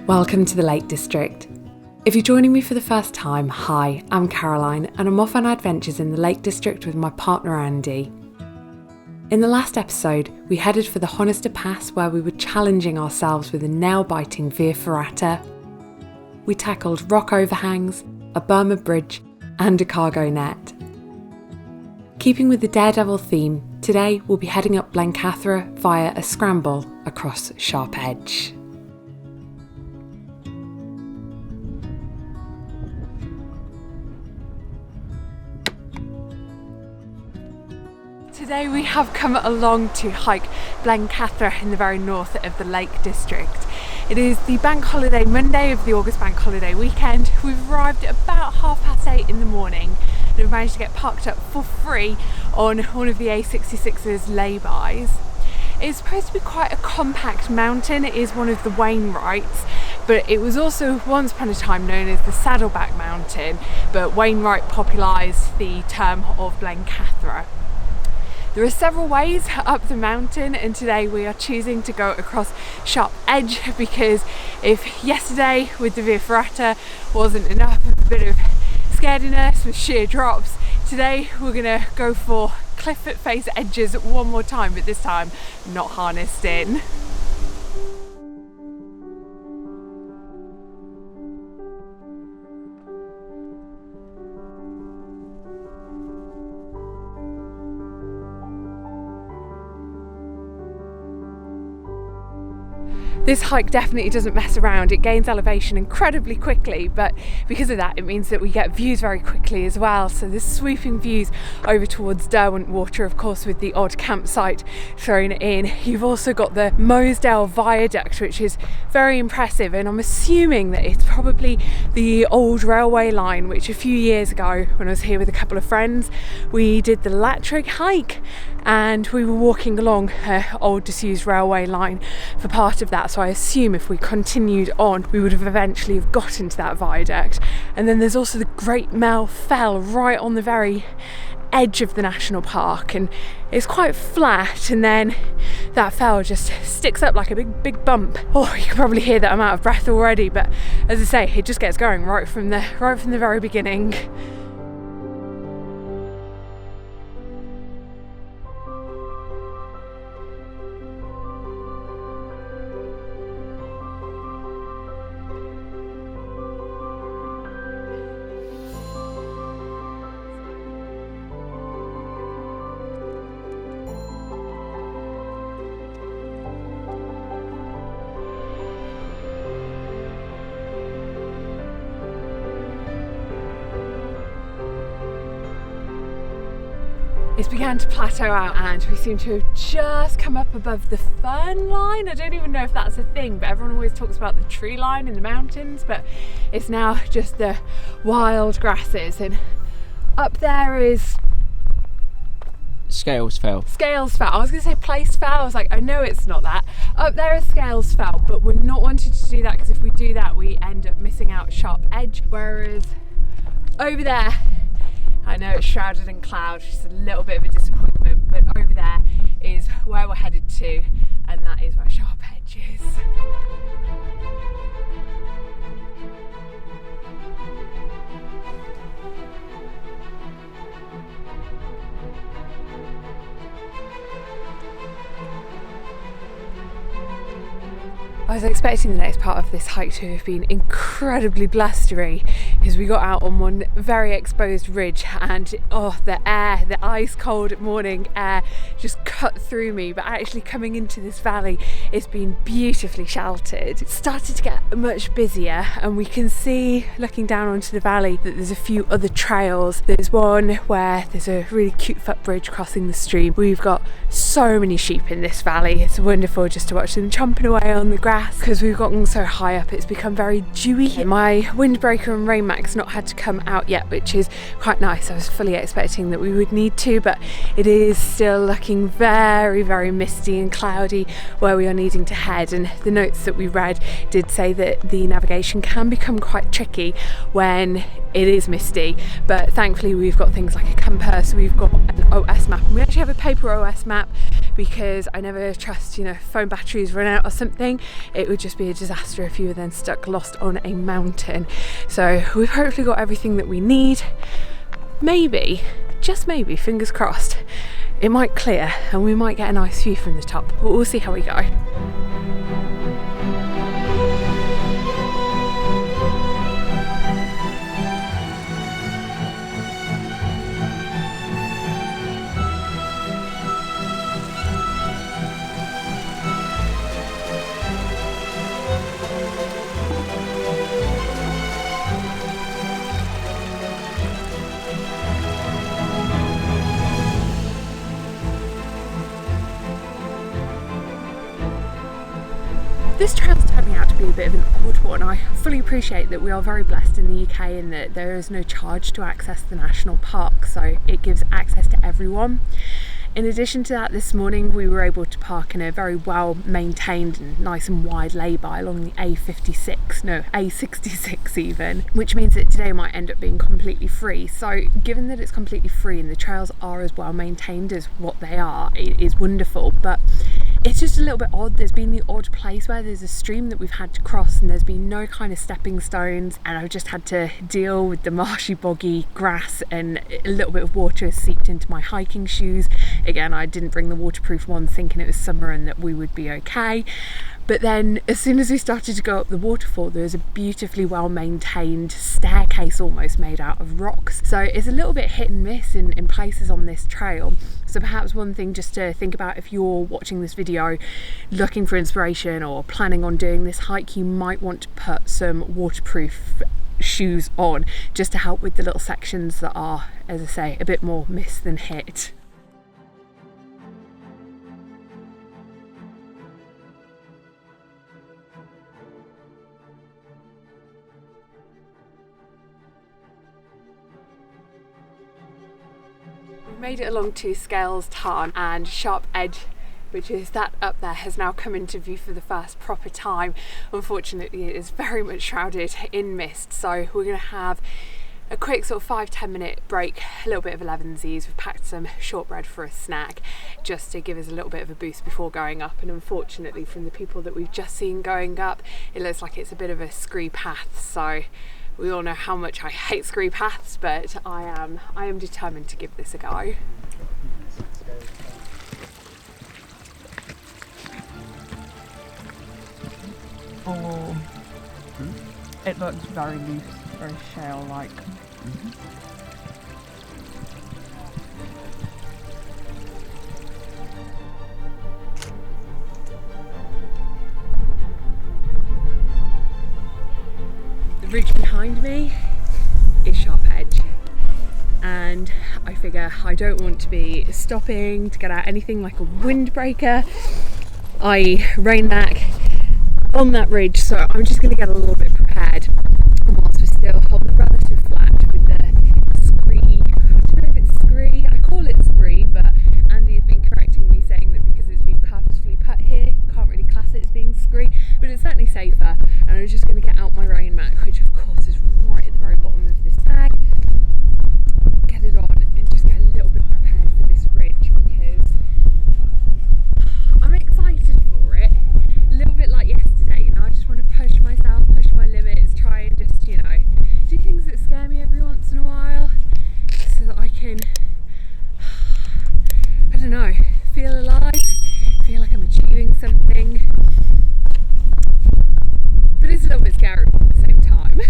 Welcome to the Lake District. If you're joining me for the first time, hi, I'm Caroline and I'm off on adventures in the Lake District with my partner Andy. In the last episode, we headed for the Honister Pass where we were challenging ourselves with a nail-biting via ferrata. We tackled rock overhangs, a Burma bridge and a cargo net. Keeping with the Daredevil theme, today we'll be heading up Blencathra via a scramble across Sharp Edge. Today we have come along to hike Blencathra in the very north of the Lake District. It is the bank holiday Monday of the August bank holiday weekend. We've arrived at about 8:30 in the morning and we've managed to get parked up for free on one of the A66's laybys. It's supposed to be quite a compact mountain. It is one of the Wainwrights, but it was also once upon a time known as the Saddleback Mountain, but Wainwright popularised the term of Blencathra. There are several ways up the mountain and today we are choosing to go across Sharp Edge because if yesterday with the via ferrata wasn't enough of a bit of scarediness with sheer drops, today we're going to go for cliff face edges one more time, but this time not harnessed in. This hike definitely doesn't mess around. It gains elevation incredibly quickly, but because of that it means that we get views very quickly as well. So there's sweeping views over towards Derwent Water, of course, with the odd campsite thrown in. You've also got the Mosedale Viaduct, which is very impressive, and I'm assuming that it's probably the old railway line, which a few years ago when I was here with a couple of friends, we did the Latrig hike and we were walking along old disused railway line for part of that. So I assume if we continued on, we would have eventually have gotten to that viaduct. And then there's also the Great Mell Fell right on the very edge of the national park, and it's quite flat, and then that fell just sticks up like a big bump. Oh, you can probably hear that I'm out of breath already, but as I say, it just gets going right from the very beginning. It's began to plateau out and we seem to have just come up above the fern line. I don't even know if that's a thing, but everyone always talks about the tree line in the mountains, but it's now just the wild grasses. And up there is Scales Fell. Scales Fell. I was going to say Place Fell. I was like, I know it's not that. Up there is Scales Fell, but we're not wanting to do that because if we do that, we end up missing out Sharp Edge. Whereas over there, I know it's shrouded in cloud, which is a little bit of a disappointment, but over there is where we're headed to, and that is where Sharp Edge is. I was expecting the next part of this hike to have been incredibly blustery because we got out on one very exposed ridge and the ice cold morning air just cut through me, but actually coming into this valley it's been beautifully sheltered. It started to get much busier and we can see looking down onto the valley that there's a few other trails. There's one where there's a really cute footbridge crossing the stream. We've got so many sheep in this valley. It's wonderful just to watch them chomping away on the grass. Because we've gotten so high up, it's become very dewy. My windbreaker and rain mac's not had to come out yet, which is quite nice. I was fully expecting that we would need to, but it is still looking very misty and cloudy where we are needing to head. And the notes that we read did say that the navigation can become quite tricky when it is misty, but thankfully we've got things like a compass, we've got an OS map, and we actually have a paper OS map because I never trust, you know, phone batteries run out or something. It would just be a disaster if you were then stuck lost on a mountain. So we've hopefully got everything that we need. Maybe, just maybe, fingers crossed, it might clear and we might get a nice view from the top, but we'll see how we go. This trail's turning out to be a bit of an odd one. I fully appreciate that we are very blessed in the UK in that there is no charge to access the national park, so it gives access to everyone. In addition to that, this morning we were able to park in a very well maintained and nice and wide lay-by along the A66 even, which means that today might end up being completely free. So given that it's completely free and the trails are as well maintained as what they are, it is wonderful, but it's just a little bit odd. There's been the odd place where there's a stream that we've had to cross and there's been no kind of stepping stones, and I've just had to deal with the marshy boggy grass, and a little bit of water has seeped into my hiking shoes. Again, I didn't bring the waterproof ones thinking it was summer and that we would be okay. But then as soon as we started to go up the waterfall, there was a beautifully well maintained staircase almost made out of rocks. So it's a little bit hit and miss in places on this trail. So perhaps one thing just to think about if you're watching this video looking for inspiration or planning on doing this hike, you might want to put some waterproof shoes on just to help with the little sections that are, as I say, a bit more miss than hit. Made it along to Scales Tarn, and Sharp Edge, which is that up there, has now come into view for the first proper time. Unfortunately, it is very much shrouded in mist, so we're going to have a quick sort of 5-10 minute break, a little bit of elevensies. We've packed some shortbread for a snack just to give us a little bit of a boost before going up, and unfortunately from the people that we've just seen going up, it looks like it's a bit of a scree path. So we all know how much I hate scree paths, but I am determined to give this a go. Oh, it looks very loose, very shale-like. The ridge behind me is Sharp Edge, and I figure I don't want to be stopping to get out anything like a windbreaker, i.e. rain back on that ridge, so I'm just going to get a little bit prepared. And whilst we're still holding relative flat with the scree, I don't know if it's scree, I call it scree, but Andy has been correcting me saying that because it's been purposefully put here, can't really class it as being scree, but it's certainly safer. And I'm just going to get out my rain mat, which of course is right at the very bottom of this bag, get it on and just get a little bit prepared for this ridge, because I'm excited for it. A little bit like yesterday, you know, I just want to push myself, push my limits, try and just, you know, do things that scare me every once in a while so that I can, I don't know, feel alive, feel like I'm achieving something. But it's a little bit scary at the same time.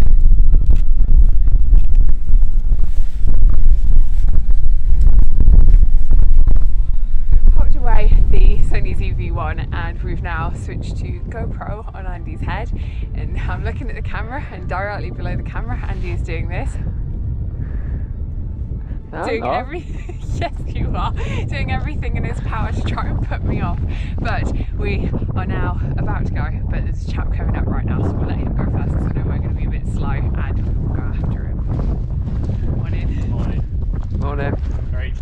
We've popped away the Sony ZV-1 and we've now switched to GoPro on Andy's head, and I'm looking at the camera, and directly below the camera Andy is doing this. Doing everything, yes you are, doing everything in his power to try and put me off. But we are now about to go, but there's a chap coming up right now, so we'll let him go first because I know we're going to be a bit slow and we'll go after him. Morning. Morning. Morning. Great.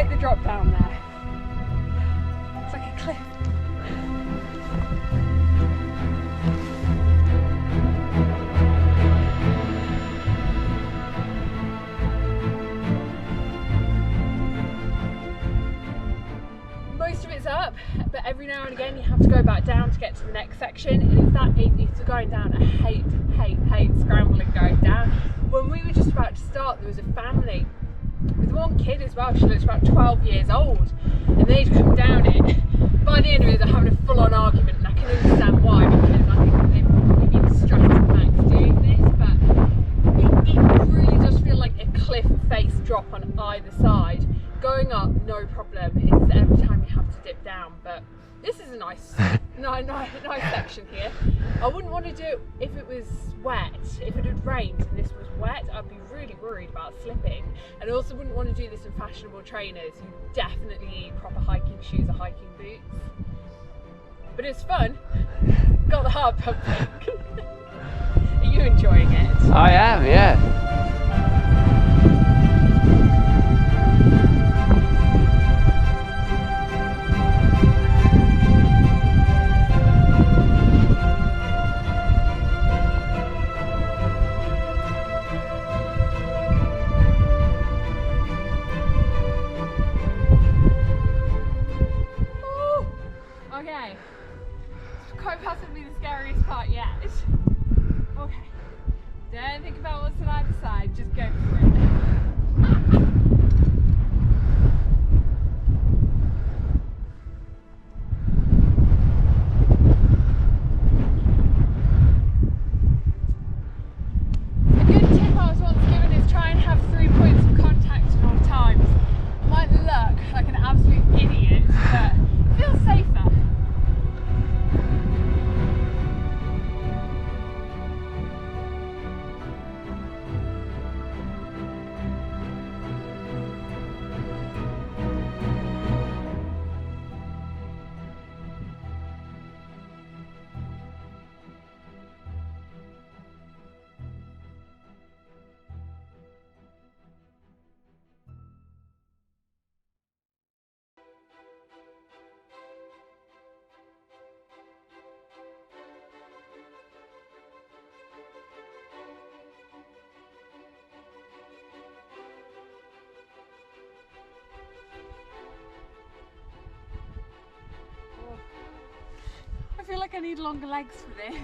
like the drop down there. It's like a cliff. Most of it's up, but every now and again you have to go back down to get to the next section. It's going down. I hate scrambling going down. When we were just about to start, there was a family with one kid as well. She looks about 12 years old, and they'd come down it. By the end of it, they're having a full-on argument, and I can understand why, because I think they've probably been stressed the max doing this, but it really does feel like a cliff face drop on either side. Going up, no problem. It's every time you have to dip down, but this is a nice section here. I wouldn't want to do it if it was wet. If it had rained and this was wet, I'd be really worried about slipping. And I also wouldn't want to do this in fashionable trainers. You definitely need proper hiking shoes or hiking boots. But it's fun. Got the heart pumping. Are you enjoying it? I am, yeah. Okay, quite possibly the scariest part yet. Okay, don't think about what's on either side, just go for it. A good tip I was once given is try and have 3 points of contact at all times. I might look like an absolute idiot, but it feels safer. I feel like I need longer legs for this.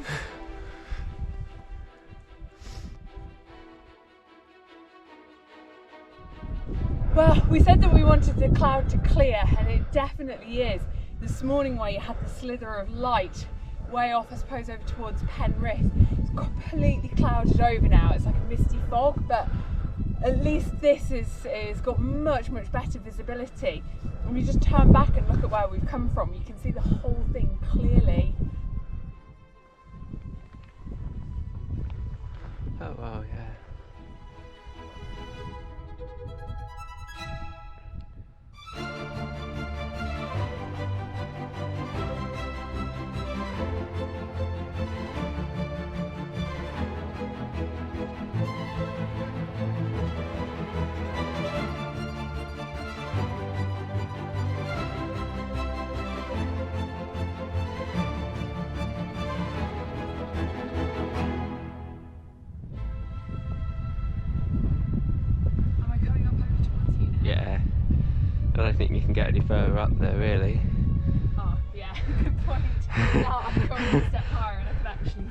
Well, we said that we wanted the cloud to clear, and it definitely is. This morning where you had the slither of light way off, I suppose, over towards Penrith, it's completely clouded over now. It's like a misty fog, but at least this is got much better visibility. When you just turn back and look at where we've come from, you can see the whole thing clearly. Oh wow, yeah. Yeah, I don't think you can get any further up there, really. Oh, yeah, good point. Now I'm going a step higher and I can actually see.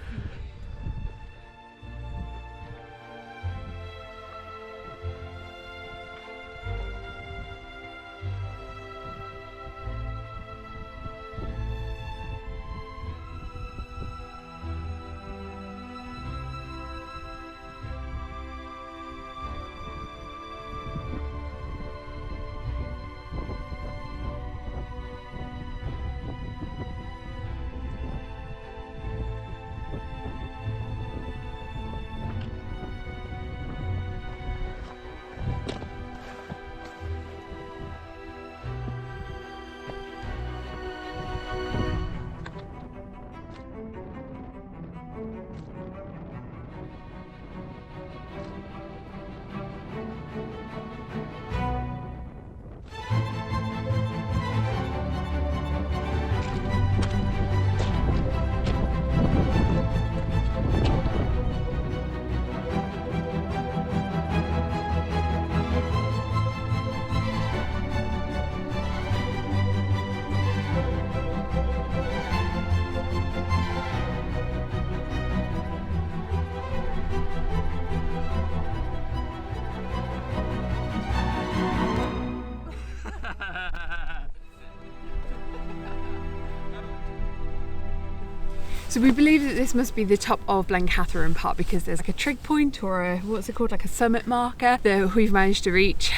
So we believe that this must be the top of Blencathra in part because there's like a trig point or a, what's it called, like a summit marker that we've managed to reach.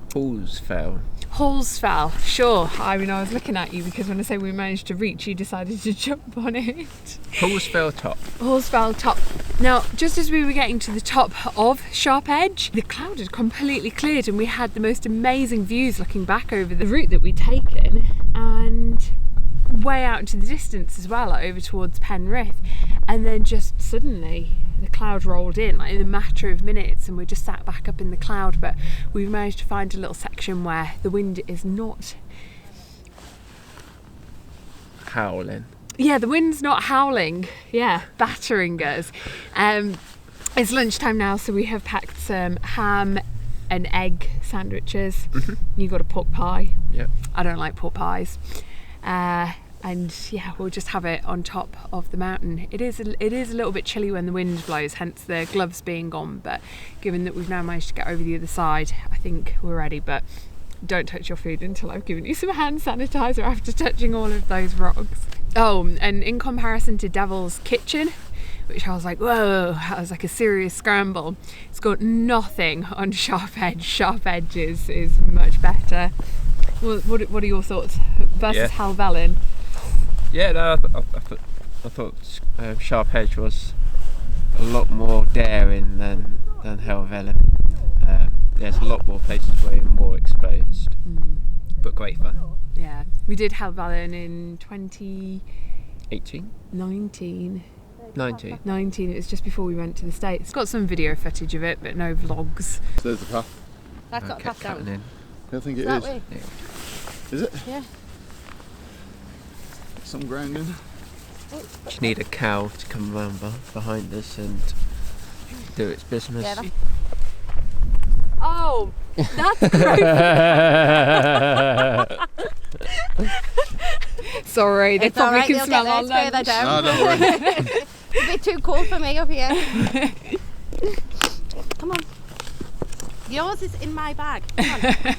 Hallsfell, sure. I mean, I was looking at you because when I say we managed to reach, you decided to jump on it. Hallsfell top. Hallsfell top. Now, just as we were getting to the top of Sharp Edge, the cloud had completely cleared and we had the most amazing views looking back over the route that we'd taken and way out into the distance as well, like over towards Penrith. And then just suddenly the cloud rolled in, like in a matter of minutes, and we just sat back up in the cloud. But we've managed to find a little section where the wind is not howling. Yeah, the wind's not howling. Yeah, battering us. It's lunchtime now, so we have packed some ham and egg sandwiches. You got a pork pie. Yeah. I don't like pork pies. And yeah, we'll just have it on top of the mountain. It is a little bit chilly when the wind blows, hence the gloves being gone, but given that we've now managed to get over the other side, I think we're ready. But don't touch your food until I've given you some hand sanitizer after touching all of those rocks. Oh, and in comparison to Devil's Kitchen, which I was like, whoa, that was like a serious scramble. It's got nothing on Sharp Edge. Sharp Edge is much better. What are your thoughts versus Helvellyn? Yeah, no, I thought Sharp Edge was a lot more daring than Helvellyn. There's a lot more places where you're more exposed, but great fun. Yeah, we did Helvellyn in 2018. 19. 19. It was just before we went to the States. It's got some video footage of it, but no vlogs. So there's the path. That's not a path down. In. I think it that is. way. Yeah. Is it? Yeah. Some grounding. Just need a cow to come round behind us and do its business. Yeah, oh, that's great. Sorry, they it's all probably right, can smell our it's further lunch. down. No, don't worry. It's a bit too cold for me up here. Come on. Yours is in my bag. Come on.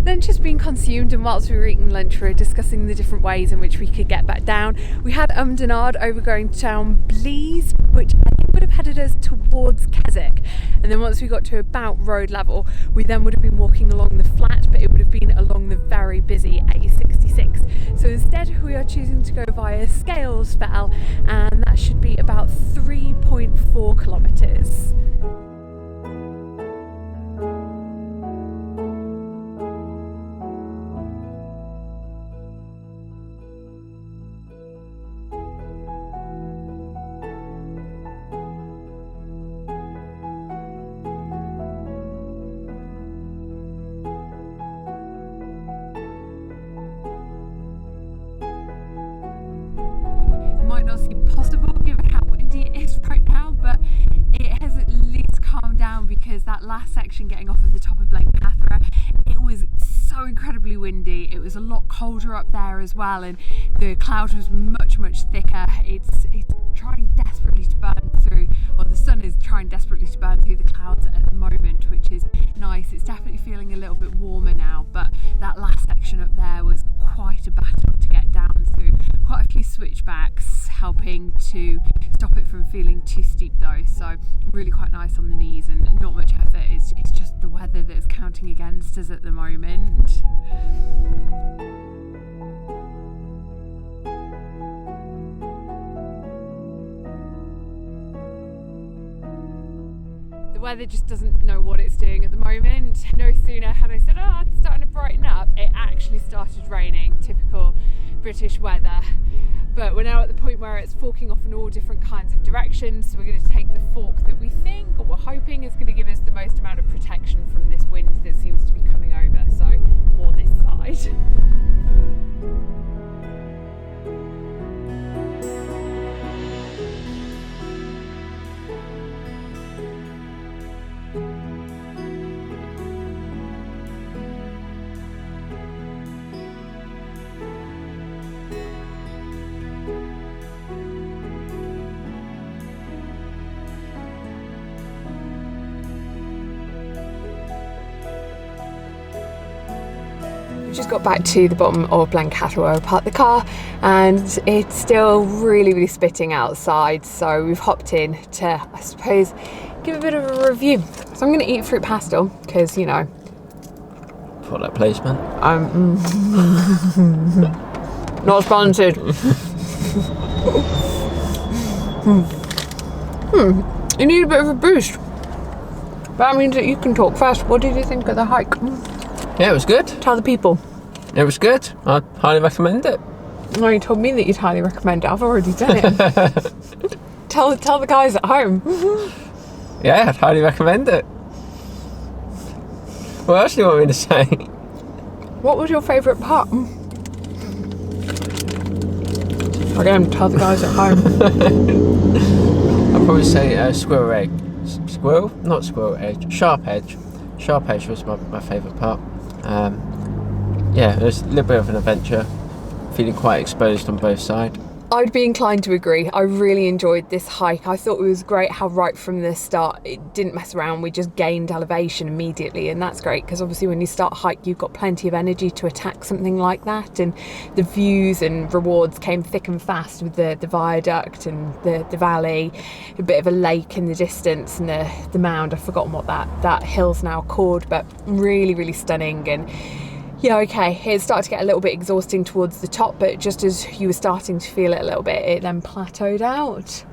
Lunch has been consumed, and whilst we were eating lunch we were discussing the different ways in which we could get back down. We had and over going down Blees, which I think would have headed us towards Keswick, and then once we got to about road level we then would have been walking along the flat, but it would have been along the very busy A66. So instead we are choosing to go via Scales Tarn, and that should be about 3.4 kilometres. Might not seem possible given how windy it is right now, but it has at least calmed down because that last section getting off at the top of Blencathra, it was so incredibly windy. It was a lot colder up there as well, and the cloud was much thicker. It's trying desperately to burn through, or the sun is trying desperately to burn through the clouds at the moment, which is nice. It's definitely feeling a little bit warmer now, but that last section up there was quite a battle to get down through. Quite a few switchbacks helping to stop it from feeling too steep though, so really quite nice on the knees and not much effort. It's just the weather that is counting against us at the moment. The weather just doesn't know what it's doing at the moment. No sooner had I said, oh, it's starting to brighten up, it actually started raining. Typical British weather. But we're now at the point where it's forking off in all different kinds of directions, so we're going to take the fork that we think, or we're hoping, is going to give us the most amount of protection from this wind that seems to be coming over, so more this side. just got back to the bottom of Blencathra where I parked the car, and it's still really spitting outside, so we've hopped in to, I suppose, give a bit of a review. So I'm going to eat fruit pastel because, you know, Product placement. I'm not sponsored. You need a bit of a boost. That means that you can talk first. What did you think of the hike? Yeah, it was good. Tell the people. It was good. I'd highly recommend it. No, you told me that you'd highly recommend it. I've already done it. tell the guys at home. Yeah, I'd highly recommend it. What else do you want me to say? What was your favourite part? Again, tell the guys at home. I'd probably say squirrel egg. Squirrel? Not squirrel edge. Sharp edge. Sharp edge was my favourite part. Yeah, it was a little bit of an adventure. Feeling quite exposed on both sides. I'd be inclined to agree. I really enjoyed this hike. I thought it was great how right from the start it didn't mess around. We just gained elevation immediately, and that's great because obviously when you start a hike you've got plenty of energy to attack something like that, and the views and rewards came thick and fast with the viaduct and the valley, a bit of a lake in the distance, and the mound. I've forgotten what that hill's now called, but really stunning. And yeah, okay, it started to get a little bit exhausting towards the top, but just as you were starting to feel it a little bit, it then plateaued out.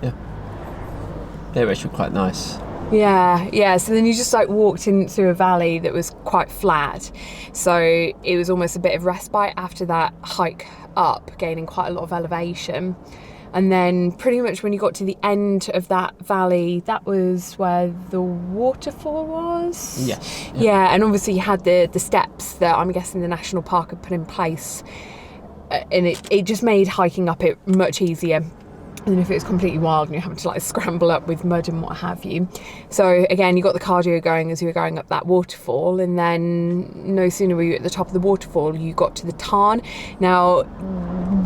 Yeah. It was actually quite nice. Yeah, so then you just like walked in through a valley that was quite flat, so it was almost a bit of respite after that hike up, gaining quite a lot of elevation. And then pretty much when you got to the end of that valley, that was where the waterfall was? Yes. Yeah, and obviously you had the steps that I'm guessing the National Park had put in place, and it just made hiking up it much easier than if it was completely wild and you're having to like scramble up with mud and what have you. So again, you got the cardio going as you were going up that waterfall, and then no sooner were you at the top of the waterfall, you got to the Tarn. Now,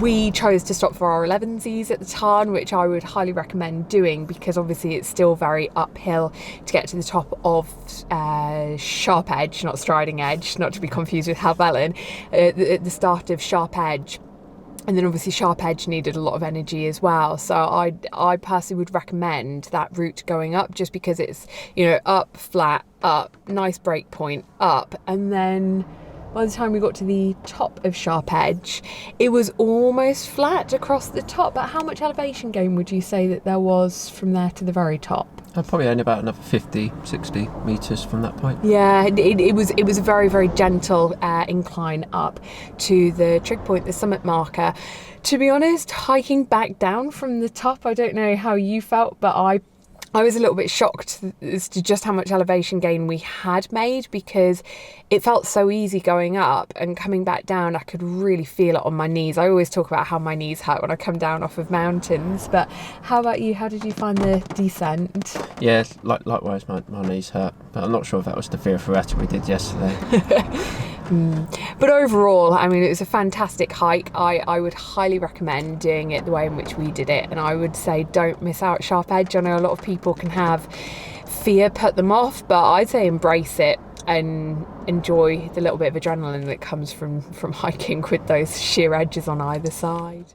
we chose to stop for our elevensies at the Tarn, which I would highly recommend doing because obviously it's still very uphill to get to the top of Sharp Edge, not Striding Edge, not to be confused with Helvellyn, at the start of Sharp Edge. And then obviously Sharp Edge needed a lot of energy as well. So I personally would recommend that route going up just because it's, you know, up, flat, up, nice break point, up. And then by the time we got to the top of Sharp Edge, it was almost flat across the top. But how much elevation gain would you say that there was from there to the very top? Probably only about another 50-60 metres from that point. Yeah, it was a very gentle incline up to the trig point, the summit marker. To be honest, hiking back down from the top, I don't know how you felt, but I was a little bit shocked as to just how much elevation gain we had made because it felt so easy going up, and coming back down I could really feel it on my knees. I always talk about how my knees hurt when I come down off of mountains, but how about you? How did you find the descent? Yeah, likewise my knees hurt, but I'm not sure if that was the Via Ferrata we did yesterday. But overall, I mean, it was a fantastic hike. I would highly recommend doing it the way in which we did it, and I would say don't miss out Sharp Edge. I know a lot of people can have fear put them off, but I'd say embrace it and enjoy the little bit of adrenaline that comes from hiking with those sheer edges on either side.